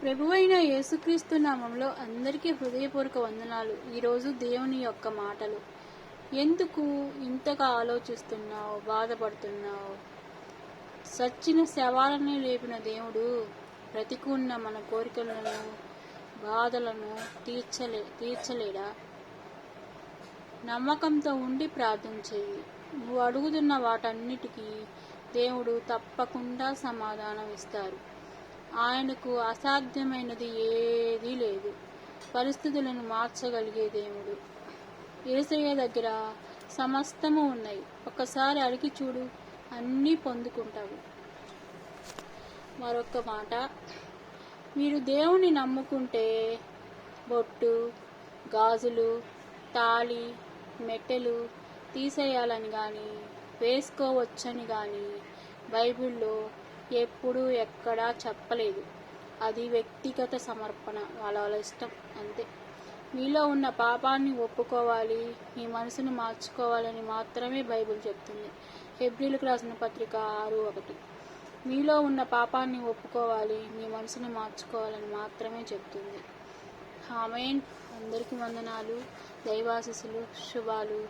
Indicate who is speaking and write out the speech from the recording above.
Speaker 1: ప్రభువైన యేసుక్రీస్తు నామంలో అందరికీ హృదయపూర్వక వందనాలు. ఈరోజు దేవుని యొక్క మాటలు. ఎందుకు ఇంతగా ఆలోచిస్తున్నావు, బాధపడుతున్నావు? సచ్చిన శవాలని లేపిన దేవుడు బ్రతికున్న మన కోరికలను, బాధలను తీర్చలేడా? నమ్మకంతో ఉండి ప్రార్థన చేయి. నువ్వు అడుగుతున్న వాటన్నిటికీ దేవుడు తప్పకుండా సమాధానం ఇస్తారు. ఆయనకు అసాధ్యమైనది ఏదీ లేదు. పరిస్థితులను మార్చగలిగే దేవుడు. యేసయ్య దగ్గర సమస్తము ఉన్నాయి. ఒక్కసారి అడిగి చూడు, అన్నీ పొందుకుంటావు. మరొక మాట, మీరు దేవుని నమ్ముకుంటే బొట్టు, గాజులు, తాళి, మెట్టెలు తీసేయాలని కానీ, వేసుకోవచ్చని కానీ బైబిల్లో ఎప్పుడూ ఎక్కడా చెప్పలేదు. అది వ్యక్తిగత సమర్పణ, వాళ్ళ ఇష్టం అంతే. మీలో ఉన్న పాపాన్ని ఒప్పుకోవాలి, మీ మనసును మార్చుకోవాలని మాత్రమే బైబిల్ చెప్తుంది. హెబ్రీలకు రాసిన పత్రిక 6:1. మీలో ఉన్న పాపాన్ని ఒప్పుకోవాలి, మీ మనసును మార్చుకోవాలని మాత్రమే చెప్తుంది. ఆమేన్. అందరికీ వందనాలు, దైవాశీస్సులు, శుభాలు.